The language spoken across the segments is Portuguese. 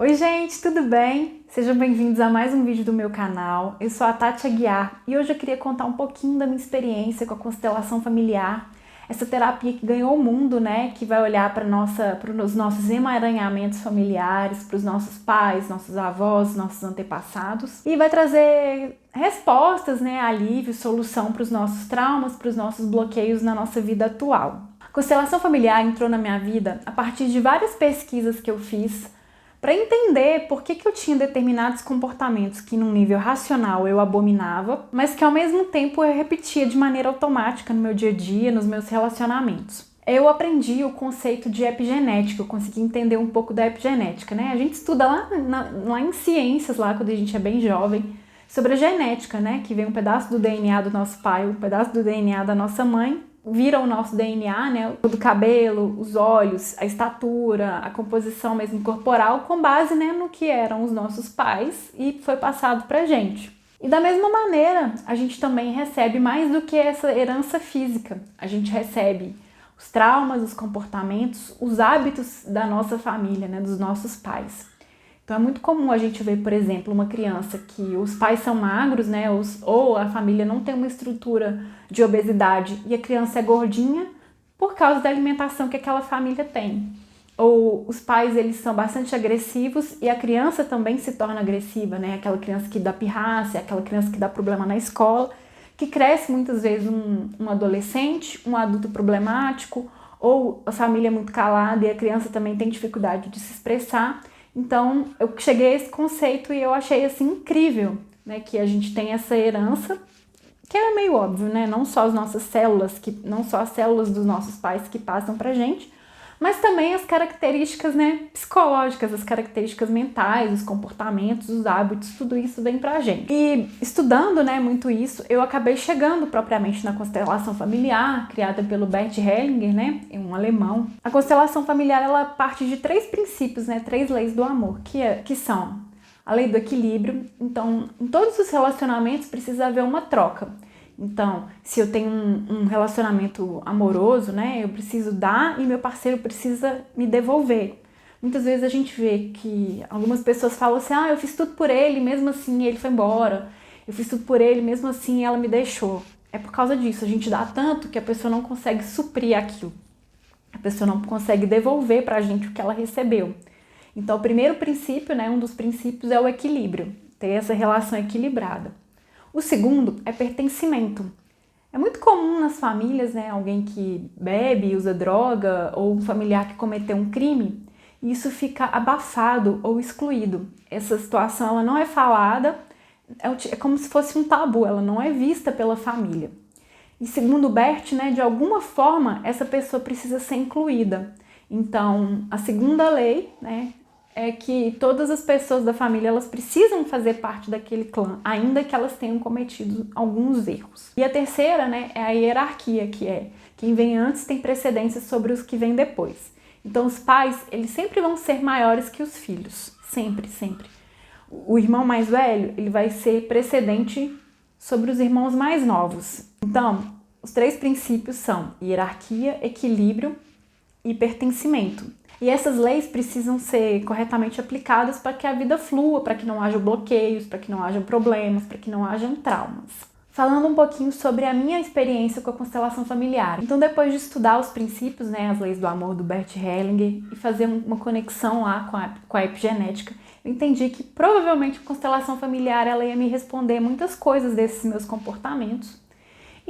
Oi gente, tudo bem? Sejam bem-vindos a mais um vídeo do meu canal. Eu sou a Tati Aguiar e hoje eu queria contar um pouquinho da minha experiência com a constelação familiar, essa terapia que ganhou o mundo, né? Que vai olhar para os nossos emaranhamentos familiares, para os nossos pais, nossos avós, nossos antepassados e vai trazer respostas, né? Alívio, solução para os nossos traumas, para os nossos bloqueios na nossa vida atual. A constelação familiar entrou na minha vida a partir de várias pesquisas que eu fiz para entender por que eu tinha determinados comportamentos que, num nível racional, eu abominava, mas que, ao mesmo tempo, eu repetia de maneira automática no meu dia a dia, nos meus relacionamentos. Eu aprendi o conceito de epigenética, eu consegui entender um pouco da epigenética, né? A gente estuda lá em ciências, lá quando a gente é bem jovem, sobre a genética, né? Que vem um pedaço do DNA do nosso pai, um pedaço do DNA da nossa mãe, vira o nosso DNA, né? O do cabelo, os olhos, a estatura, a composição mesmo corporal, com base, né, no que eram os nossos pais e foi passado pra gente. E da mesma maneira, a gente também recebe mais do que essa herança física. A gente recebe os traumas, os comportamentos, os hábitos da nossa família, né, dos nossos pais. Então é muito comum a gente ver, por exemplo, uma criança que os pais são magros, né, ou a família não tem uma estrutura de obesidade e a criança é gordinha por causa da alimentação que aquela família tem. Ou os pais eles são bastante agressivos e a criança também se torna agressiva, né? Aquela criança que dá pirraça, aquela criança que dá problema na escola, que cresce muitas vezes um adolescente, um adulto problemático, ou a família é muito calada e a criança também tem dificuldade de se expressar. Então, eu cheguei a esse conceito e eu achei, assim, incrível, né, que a gente tem essa herança, que é meio óbvio, né, não só as nossas células, não só as células dos nossos pais que passam pra gente, mas também as características, né, psicológicas, as características mentais, os comportamentos, os hábitos, tudo isso vem pra gente. E estudando, né, muito isso, eu acabei chegando propriamente na constelação familiar, criada pelo Bert Hellinger, né, um alemão. A constelação familiar, ela parte de 3 princípios, né, 3 leis do amor, que são a lei do equilíbrio. Então, em todos os relacionamentos precisa haver uma troca. Então, se eu tenho um relacionamento amoroso, né, eu preciso dar e meu parceiro precisa me devolver. Muitas vezes a gente vê que algumas pessoas falam assim, eu fiz tudo por ele, mesmo assim ele foi embora. Eu fiz tudo por ele, mesmo assim ela me deixou. É por causa disso, a gente dá tanto que a pessoa não consegue suprir aquilo. A pessoa não consegue devolver pra gente o que ela recebeu. Então, o primeiro princípio, né, um dos princípios é o equilíbrio, ter essa relação equilibrada. O segundo é pertencimento. É muito comum nas famílias, né, alguém que bebe, usa droga ou um familiar que cometeu um crime, e isso fica abafado ou excluído. Essa situação ela não é falada, é como se fosse um tabu, ela não é vista pela família. E segundo Bert, né, de alguma forma essa pessoa precisa ser incluída. Então, a segunda lei, né, é que todas as pessoas da família elas precisam fazer parte daquele clã, ainda que elas tenham cometido alguns erros. E a terceira, né, é a hierarquia, que é quem vem antes tem precedência sobre os que vêm depois. Então os pais, eles sempre vão ser maiores que os filhos, sempre, sempre. O irmão mais velho, ele vai ser precedente sobre os irmãos mais novos. Então, os 3 princípios são hierarquia, equilíbrio e pertencimento. E essas leis precisam ser corretamente aplicadas para que a vida flua, para que não haja bloqueios, para que não hajam problemas, para que não hajam traumas. Falando um pouquinho sobre a minha experiência com a constelação familiar. Então, depois de estudar os princípios, né, as leis do amor do Bert Hellinger e fazer uma conexão lá com a epigenética, eu entendi que provavelmente a constelação familiar ela ia me responder muitas coisas desses meus comportamentos.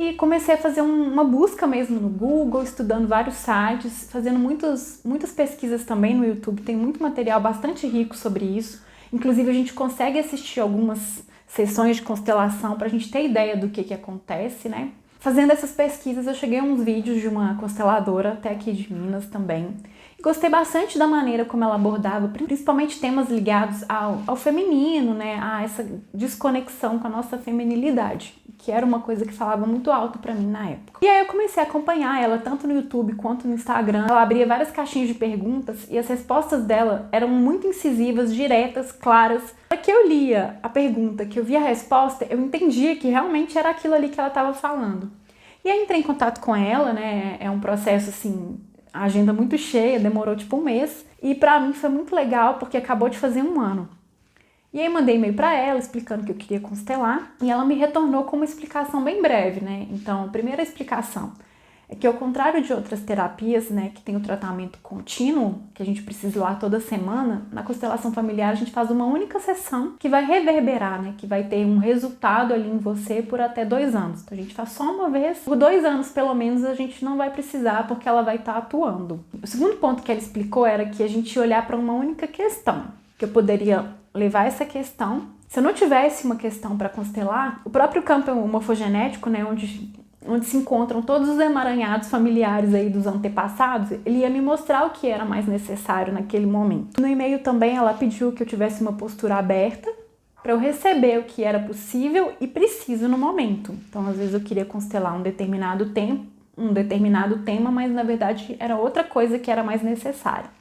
E comecei a fazer uma busca mesmo no Google, estudando vários sites, fazendo muitas pesquisas também no YouTube. Tem muito material bastante rico sobre isso. Inclusive, a gente consegue assistir algumas sessões de constelação para a gente ter ideia do que acontece, né? Fazendo essas pesquisas, eu cheguei a uns vídeos de uma consteladora, até aqui de Minas também. E gostei bastante da maneira como ela abordava, principalmente temas ligados ao feminino, né? A essa desconexão com a nossa feminilidade, que era uma coisa que falava muito alto pra mim na época. E aí eu comecei a acompanhar ela, tanto no YouTube quanto no Instagram. Ela abria várias caixinhas de perguntas e as respostas dela eram muito incisivas, diretas, claras. Na hora que eu lia a pergunta, que eu via a resposta, eu entendia que realmente era aquilo ali que ela estava falando. E aí entrei em contato com ela, né? É um processo assim, a agenda muito cheia, demorou tipo um mês. E pra mim foi muito legal porque acabou de fazer 1 ano. E aí mandei e-mail para ela explicando que eu queria constelar e ela me retornou com uma explicação bem breve, né? Então, a primeira explicação é que ao contrário de outras terapias, né, que tem o tratamento contínuo, que a gente precisa ir lá toda semana, na constelação familiar a gente faz uma única sessão que vai reverberar, né, que vai ter um resultado ali em você por até 2 anos. Então a gente faz só uma vez, por 2 anos pelo menos a gente não vai precisar porque ela vai estar atuando. O segundo ponto que ela explicou era que a gente ia olhar para uma única questão, que eu poderia levar essa questão. Se eu não tivesse uma questão para constelar, o próprio campo morfogenético, né, onde se encontram todos os emaranhados familiares aí dos antepassados, ele ia me mostrar o que era mais necessário naquele momento. No e-mail também ela pediu que eu tivesse uma postura aberta para eu receber o que era possível e preciso no momento. Então, às vezes eu queria constelar um determinado tema, mas na verdade era outra coisa que era mais necessária.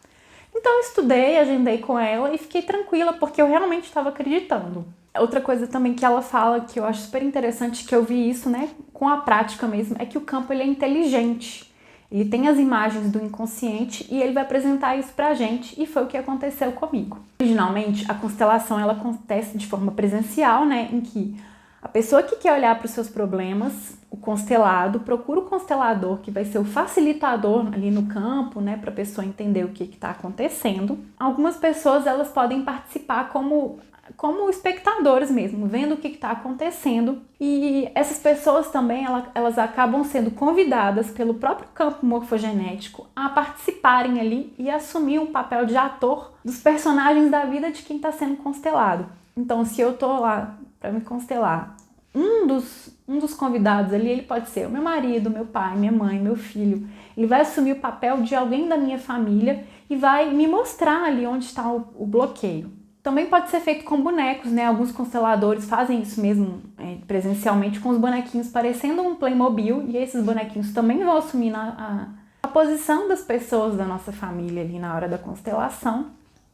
Então eu estudei, agendei com ela e fiquei tranquila porque eu realmente estava acreditando. Outra coisa também que ela fala, que eu acho super interessante, que eu vi isso, né, com a prática mesmo, é que o campo ele é inteligente. Ele tem as imagens do inconsciente e ele vai apresentar isso pra gente, e foi o que aconteceu comigo. Originalmente, a constelação ela acontece de forma presencial, né, em que a pessoa que quer olhar para os seus problemas, o constelado, procura o constelador, que vai ser o facilitador ali no campo, né, para a pessoa entender o que está acontecendo. Algumas pessoas elas podem participar como espectadores mesmo, vendo o que está acontecendo. E essas pessoas também, elas acabam sendo convidadas pelo próprio campo morfogenético a participarem ali e assumir um papel de ator dos personagens da vida de quem está sendo constelado. Então, se eu tô lá para me constelar, um dos convidados ali, ele pode ser o meu marido, meu pai, minha mãe, meu filho. Ele vai assumir o papel de alguém da minha família e vai me mostrar ali onde está o bloqueio. Também pode ser feito com bonecos, né? Alguns consteladores fazem isso mesmo presencialmente com os bonequinhos parecendo um Playmobil, e esses bonequinhos também vão assumir a posição das pessoas da nossa família ali na hora da constelação.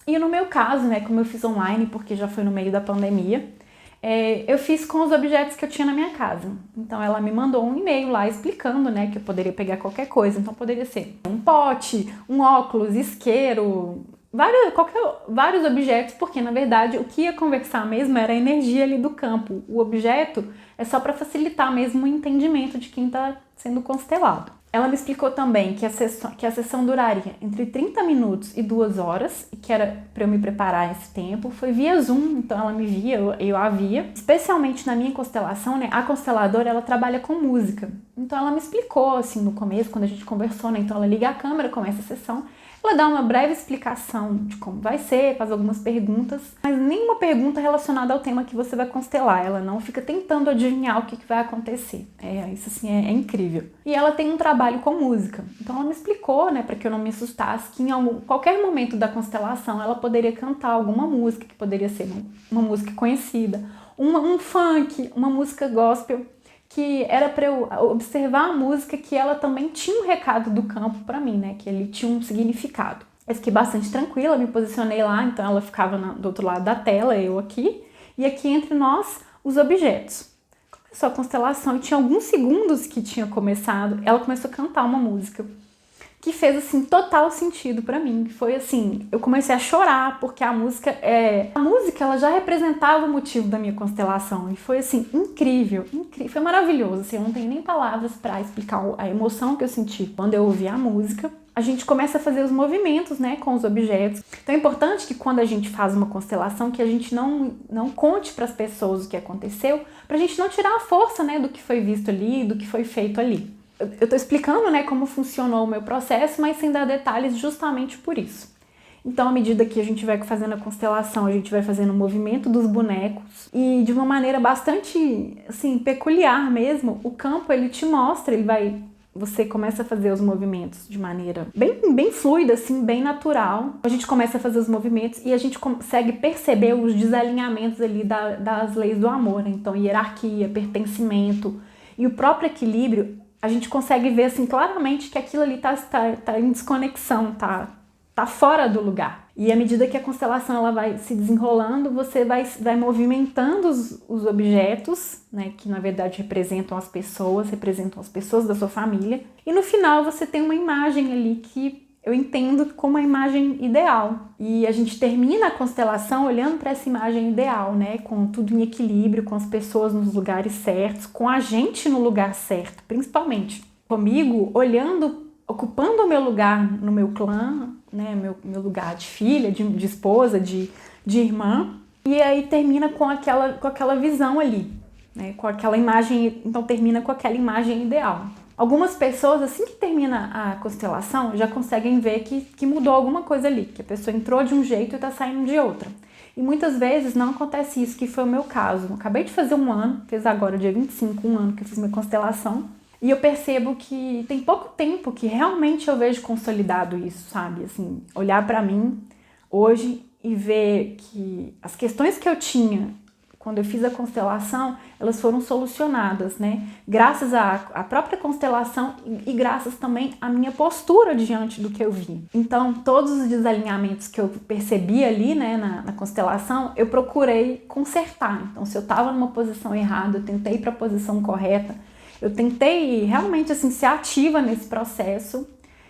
E no meu caso, né, como eu fiz online, porque já foi no meio da pandemia, eu fiz com os objetos que eu tinha na minha casa. Então ela me mandou um e-mail lá explicando, né, que eu poderia pegar qualquer coisa. Então poderia ser um pote, um óculos, isqueiro, vários objetos, porque na verdade o que ia conversar mesmo era a energia ali do campo. O objeto é só para facilitar mesmo o entendimento de quem está sendo constelado. Ela me explicou também que a sessão duraria entre 30 minutos e 2 horas, e que era para eu me preparar esse tempo. Foi via Zoom, então ela me via, eu a via. Especialmente na minha constelação, né, a consteladora ela trabalha com música. Então ela me explicou assim no começo, quando a gente conversou, né, então ela liga a câmera, começa a sessão. Ela dá uma breve explicação de como vai ser, faz algumas perguntas, mas nenhuma pergunta relacionada ao tema que você vai constelar. Ela não fica tentando adivinhar o que vai acontecer. Isso assim é incrível. E ela tem um trabalho com música. Então ela me explicou, né, para que eu não me assustasse, que em qualquer momento da constelação ela poderia cantar alguma música, que poderia ser uma música conhecida, um funk, uma música gospel, que era para eu observar a música, que ela também tinha um recado do campo para mim, né? Que ele tinha um significado. Eu fiquei bastante tranquila, me posicionei lá, então ela ficava do outro lado da tela, eu aqui, e aqui entre nós, os objetos. Começou a constelação e tinha alguns segundos que tinha começado, ela começou a cantar uma música que fez, assim, total sentido pra mim. Foi assim, eu comecei a chorar, porque a música, ela já representava o motivo da minha constelação. E foi, assim, incrível, foi maravilhoso. Assim, eu não tenho nem palavras pra explicar a emoção que eu senti quando eu ouvi a música. A gente começa a fazer os movimentos, né, com os objetos. Então é importante que quando a gente faz uma constelação, que a gente não conte para as pessoas o que aconteceu, pra gente não tirar a força, né, do que foi visto ali, do que foi feito ali. Eu tô explicando, né, como funcionou o meu processo, mas sem dar detalhes justamente por isso. Então, à medida que a gente vai fazendo a constelação, a gente vai fazendo o movimento dos bonecos e de uma maneira bastante, assim, peculiar mesmo, o campo, ele te mostra, você começa a fazer os movimentos de maneira bem fluida, assim, bem natural. A gente começa a fazer os movimentos e a gente consegue perceber os desalinhamentos ali das leis do amor, né? Então, hierarquia, pertencimento e o próprio equilíbrio. A gente consegue ver assim claramente que aquilo ali tá em desconexão, tá fora do lugar. E à medida que a constelação ela vai se desenrolando, você vai movimentando os objetos, né, que na verdade representam as pessoas da sua família. E no final você tem uma imagem ali que eu entendo como a imagem ideal. E a gente termina a constelação olhando para essa imagem ideal, né? Com tudo em equilíbrio, com as pessoas nos lugares certos, com a gente no lugar certo, principalmente. Comigo, olhando, ocupando o meu lugar no meu clã, né? Meu lugar de filha, de esposa, de irmã. E aí termina com aquela visão ali, né? Com aquela imagem, então termina com aquela imagem ideal. Algumas pessoas, assim que termina a constelação, já conseguem ver que mudou alguma coisa ali, que a pessoa entrou de um jeito e está saindo de outra. E muitas vezes não acontece isso, que foi o meu caso. Eu acabei de fazer um ano, fez agora dia 25, um ano que eu fiz minha constelação, e eu percebo que tem pouco tempo que realmente eu vejo consolidado isso, sabe? Assim, olhar para mim hoje e ver que as questões que eu tinha quando eu fiz a constelação, elas foram solucionadas, né? Graças à própria constelação e graças também à minha postura diante do que eu vi. Então, todos os desalinhamentos que eu percebi ali, né, na constelação, eu procurei consertar. Então, se eu estava numa posição errada, eu tentei ir para a posição correta. Eu tentei realmente, assim, ser ativa nesse processo.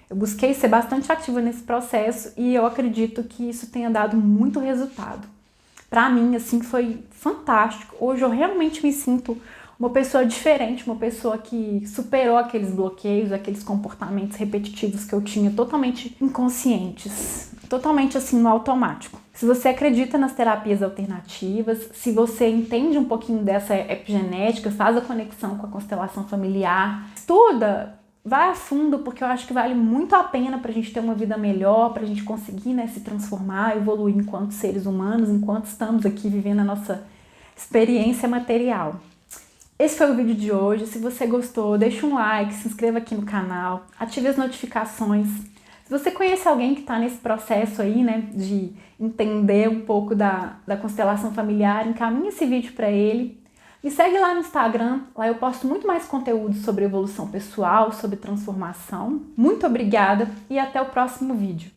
Eu busquei ser bastante ativa nesse processo e eu acredito que isso tenha dado muito resultado. Para mim, assim, foi fantástico. Hoje eu realmente me sinto uma pessoa diferente, uma pessoa que superou aqueles bloqueios, aqueles comportamentos repetitivos que eu tinha totalmente inconscientes, totalmente assim no automático. Se você acredita nas terapias alternativas, se você entende um pouquinho dessa epigenética, faz a conexão com a constelação familiar, estuda, vai a fundo, porque eu acho que vale muito a pena para a gente ter uma vida melhor, para a gente conseguir, né, se transformar, evoluir enquanto seres humanos, enquanto estamos aqui vivendo a nossa experiência material. Esse foi o vídeo de hoje. Se você gostou, deixa um like, se inscreva aqui no canal, ative as notificações. Se você conhece alguém que está nesse processo aí, né, de entender um pouco da constelação familiar, encaminhe esse vídeo para ele. Me segue lá no Instagram, lá eu posto muito mais conteúdo sobre evolução pessoal, sobre transformação. Muito obrigada e até o próximo vídeo.